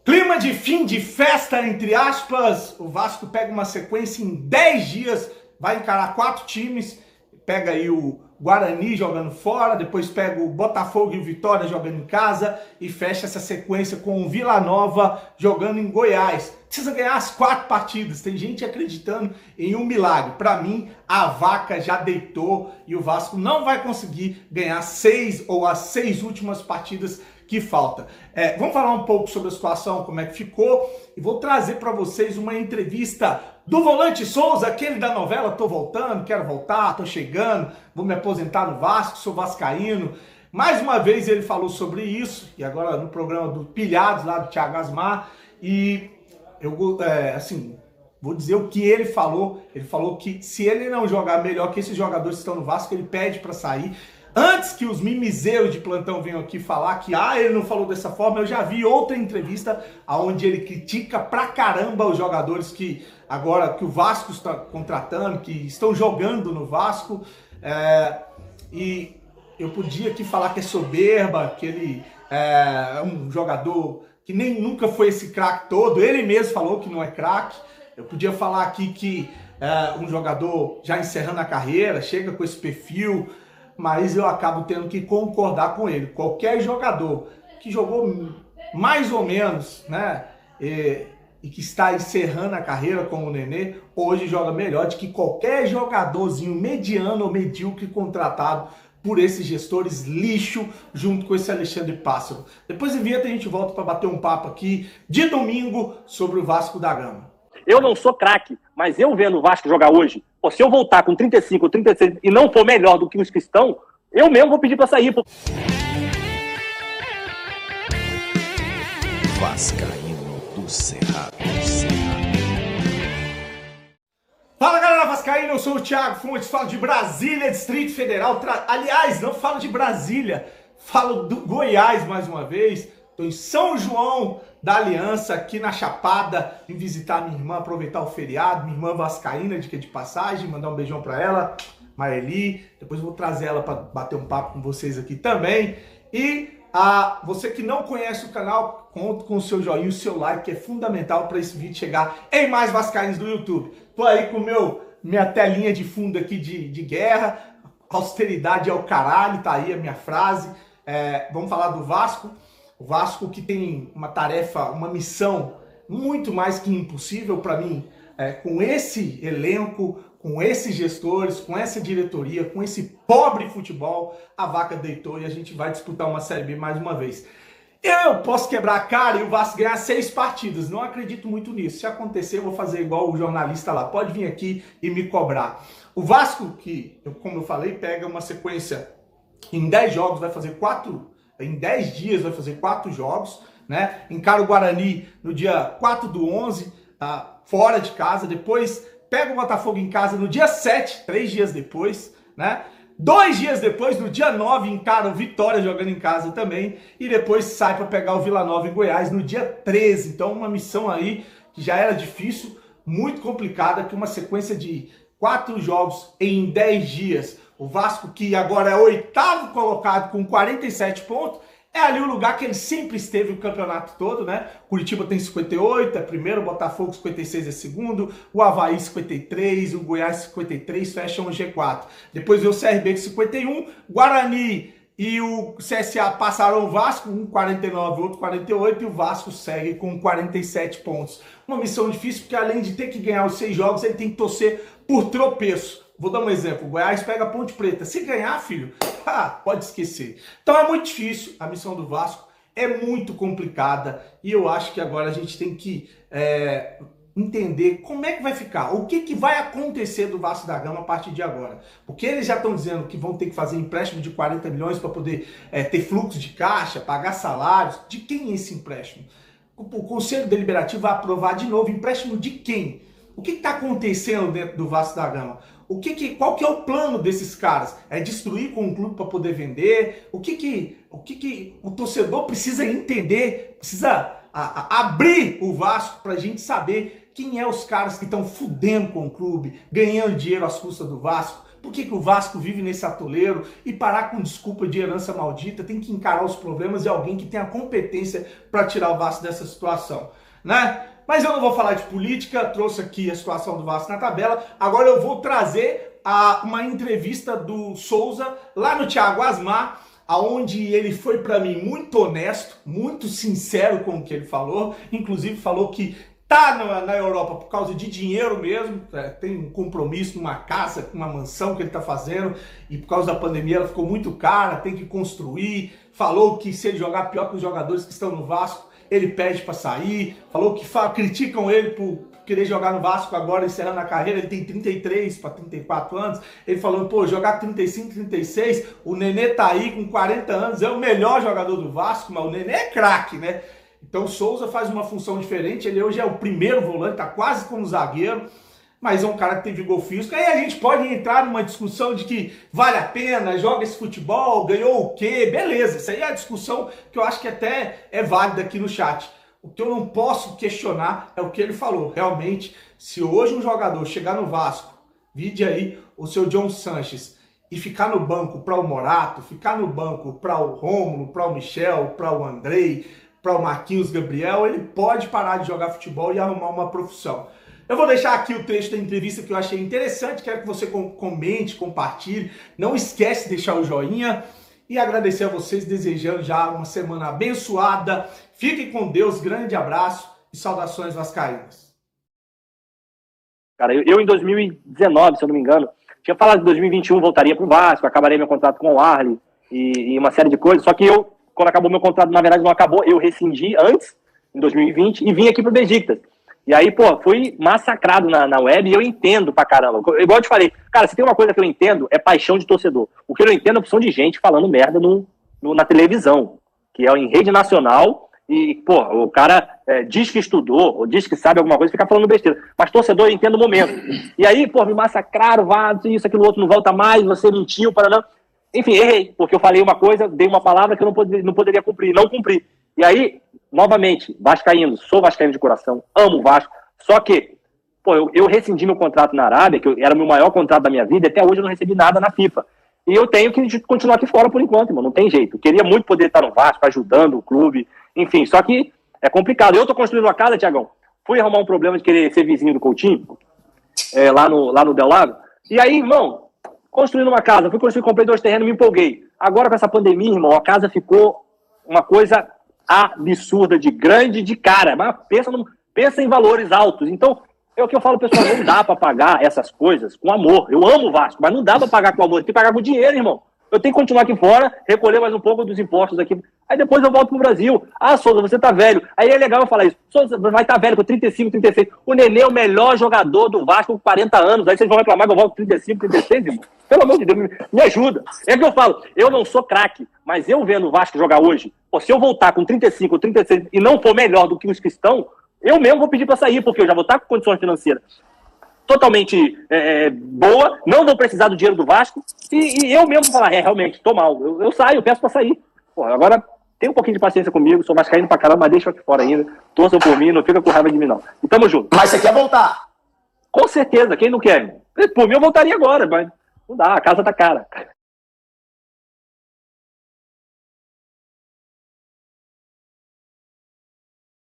Clima de fim de festa, entre aspas, o Vasco pega uma sequência em 10 dias, vai encarar 4 times, pega aí o Guarani jogando fora, depois pega o Botafogo e o Vitória jogando em casa e fecha essa sequência com o Vila Nova jogando em Goiás. Precisa ganhar as 4 partidas, tem gente acreditando em um milagre. Para mim, a vaca já deitou e o Vasco não vai conseguir ganhar 6 ou as 6 últimas partidas que falta. Vamos falar um pouco sobre a situação, como é que ficou, e vou trazer para vocês uma entrevista do Volante Souza, aquele da novela Tô Voltando, Quero Voltar, Tô Chegando, Vou Me Aposentar no Vasco, Sou Vascaíno. Mais uma vez ele falou sobre isso, e agora no programa do Pilhados, lá do Thiago Asmar, e eu, vou dizer o que ele falou. Ele falou que se ele não jogar melhor que esses jogadores que estão no Vasco, ele pede para sair. Antes que os mimizeiros de plantão venham aqui falar que ele não falou dessa forma, eu já vi outra entrevista onde ele critica pra caramba os jogadores que agora que o Vasco está contratando, que estão jogando no Vasco. E eu podia aqui falar que é soberba, que ele é um jogador que nem nunca foi esse craque todo. Ele mesmo falou que não é craque. Eu podia falar aqui que é um jogador já encerrando a carreira, chega com esse perfil, mas eu acabo tendo que concordar com ele. Qualquer jogador que jogou mais ou menos, né, e que está encerrando a carreira como o Nenê, hoje joga melhor do que qualquer jogadorzinho mediano ou medíocre contratado por esses gestores lixo, junto com esse Alexandre Pássaro. Depois de vinheta a gente volta para bater um papo aqui de domingo sobre o Vasco da Gama. Eu não sou craque, mas eu vendo o Vasco jogar hoje, se eu voltar com 35 ou 36 e não for melhor do que os que estão, eu mesmo vou pedir pra sair. Vascaíno do Cerrado. Fala galera vascaína, eu sou o Thiago Fontes, falo de Brasília, Distrito Federal. Aliás, não falo de Brasília, falo do Goiás mais uma vez. Estou em São João da Aliança, aqui na Chapada, vim visitar minha irmã, aproveitar o feriado, minha irmã vascaína, dica de passagem, mandar um beijão para ela, Maeli. Depois eu vou trazer ela para bater um papo com vocês aqui também. E você que não conhece o canal, conto com o seu joinha, o seu like, que é fundamental para esse vídeo chegar em mais vascaínos do YouTube. Tô aí com minha telinha de fundo aqui de guerra, austeridade é o caralho, tá aí a minha frase. Vamos falar do Vasco. O Vasco que tem uma tarefa, uma missão muito mais que impossível para mim, com esse elenco, com esses gestores, com essa diretoria, com esse pobre futebol, a vaca deitou e a gente vai disputar uma Série B mais uma vez. Eu posso quebrar a cara e o Vasco ganhar 6 partidas, não acredito muito nisso. Se acontecer, eu vou fazer igual o jornalista lá, pode vir aqui e me cobrar. O Vasco, como eu falei, pega uma sequência em 10 jogos, vai fazer 4... Em 10 dias vai fazer 4 jogos, né? Encara o Guarani no dia 4/11, fora de casa. Depois pega o Botafogo em casa no dia 7, 3 dias depois, né? 2 dias depois, no dia 9, encara o Vitória jogando em casa também. E depois sai para pegar o Vila Nova em Goiás no dia 13. Então uma missão aí que já era difícil, muito complicada, que uma sequência de 4 jogos em 10 dias. O Vasco, que agora é o 8º colocado com 47 pontos, é ali o lugar que ele sempre esteve o campeonato todo, né? Curitiba tem 58, é primeiro, o Botafogo 56 é segundo, o Avaí 53, o Goiás 53, fecham o G4. Depois veio o CRB com 51, Guarani e o CSA passaram o Vasco, um 49, outro 48, e o Vasco segue com 47 pontos. Uma missão difícil, porque além de ter que ganhar os 6 jogos, ele tem que torcer por tropeço. Vou dar um exemplo, o Goiás pega a Ponte Preta, se ganhar, filho, pode esquecer. Então é muito difícil, a missão do Vasco é muito complicada, e eu acho que agora a gente tem que entender como é que vai ficar, o que vai acontecer do Vasco da Gama a partir de agora. Porque eles já estão dizendo que vão ter que fazer empréstimo de 40 milhões para poder ter fluxo de caixa, pagar salários. De quem é esse empréstimo? O Conselho Deliberativo vai aprovar de novo empréstimo de quem? O que está acontecendo dentro do Vasco da Gama? Qual que é o plano desses caras? É destruir com o clube para poder vender? O que o torcedor precisa entender? Precisa abrir o Vasco para a gente saber quem é os caras que estão fudendo com o clube, ganhando dinheiro às custas do Vasco. Por que o Vasco vive nesse atoleiro? E parar com desculpa de herança maldita, tem que encarar os problemas e alguém que tenha competência para tirar o Vasco dessa situação, né? Mas eu não vou falar de política, trouxe aqui a situação do Vasco na tabela, agora eu vou trazer uma entrevista do Souza lá no Thiago Asmar, aonde ele foi para mim muito honesto, muito sincero com o que ele falou, inclusive falou que tá na Europa por causa de dinheiro mesmo, tem um compromisso numa casa, uma mansão que ele tá fazendo, e por causa da pandemia ela ficou muito cara, tem que construir, falou que se ele jogar pior que os jogadores que estão no Vasco, ele pede para sair, falou que criticam ele por querer jogar no Vasco agora, encerrando a carreira, ele tem 33 para 34 anos, ele falou, pô, jogar 35, 36, o Nenê tá aí com 40 anos, é o melhor jogador do Vasco, mas o Nenê é craque, né? Então o Souza faz uma função diferente, ele hoje é o primeiro volante, tá quase como zagueiro, mas é um cara que tem vigor físico. Aí a gente pode entrar numa discussão de que vale a pena, joga esse futebol, ganhou o quê? Beleza, isso aí é a discussão que eu acho que até é válida aqui no chat. O que eu não posso questionar é o que ele falou. Realmente, se hoje um jogador chegar no Vasco, vide aí o seu John Sanches, e ficar no banco para o Morato, ficar no banco para o Rômulo, para o Michel, para o Andrei, para o Marquinhos Gabriel, ele pode parar de jogar futebol e arrumar uma profissão. Eu vou deixar aqui o trecho da entrevista que eu achei interessante, quero que você comente, compartilhe, não esquece de deixar o joinha e agradecer a vocês, desejando já uma semana abençoada. Fiquem com Deus, grande abraço e saudações vascaínas. Cara, eu em 2019, se eu não me engano, tinha falado que em 2021 voltaria para o Vasco, acabaria meu contrato com o Arley e uma série de coisas, só que eu, quando acabou meu contrato, na verdade não acabou, eu rescindi antes, em 2020, e vim aqui pro Besiktas. E aí, pô, fui massacrado na web e eu entendo pra caramba. Igual eu te falei, cara, se tem uma coisa que eu entendo, é paixão de torcedor. O que eu não entendo é a opção de gente falando merda na televisão, que é em rede nacional, e, pô, o cara diz que estudou, ou diz que sabe alguma coisa, fica falando besteira. Mas torcedor, eu entendo o momento. E aí, pô, me massacraram, isso, aquilo, outro, não volta mais, você mentiu, para. Enfim, errei, porque eu falei uma coisa, dei uma palavra que eu não poderia cumprir, não cumpri. E aí, novamente, vascaíno, sou vascaíno de coração, amo o Vasco, só que, pô, eu rescindi meu contrato na Arábia, que era o meu maior contrato da minha vida, e até hoje eu não recebi nada na FIFA. E eu tenho que continuar aqui fora por enquanto, irmão, não tem jeito. Eu queria muito poder estar no Vasco, ajudando o clube, enfim, só que é complicado. Eu tô construindo uma casa, Tiagão, fui arrumar um problema de querer ser vizinho do Coutinho, lá no Del Lago, e aí, irmão, construindo uma casa, fui construir, comprei 2 terrenos, me empolguei. Agora com essa pandemia, irmão, a casa ficou uma coisa absurda, de grande, de cara, mas pensa em valores altos. Então, é o que eu falo, pessoal, não dá pra pagar essas coisas com amor. Eu amo o Vasco, mas não dá pra pagar com amor, tem que pagar com dinheiro, irmão. Eu tenho que continuar aqui fora, recolher mais um pouco dos impostos aqui. Aí depois eu volto pro Brasil. Ah, Souza, você tá velho. Aí é legal eu falar isso. Souza, vai estar velho com 35, 36. O Nenê é o melhor jogador do Vasco com 40 anos. Aí vocês vão reclamar que eu volto com 35, 36, irmão. Pelo amor de Deus, me ajuda. É o que eu falo. Eu não sou craque, mas eu vendo o Vasco jogar hoje, pô, se eu voltar com 35, 36 e não for melhor do que os que estão, eu mesmo vou pedir pra sair, porque eu já vou estar com condições financeiras totalmente boa, não vou precisar do dinheiro do Vasco, e eu mesmo vou falar, realmente, tô mal, eu saio, eu peço pra sair. Pô, agora, tem um pouquinho de paciência comigo, sou vascaíno pra caramba, mas deixa eu aqui fora ainda, torçam por mim, não fica com raiva de mim não. E tamo junto. Mas você quer voltar? Com certeza, quem não quer? Por mim eu voltaria agora, mas não dá, a casa tá cara.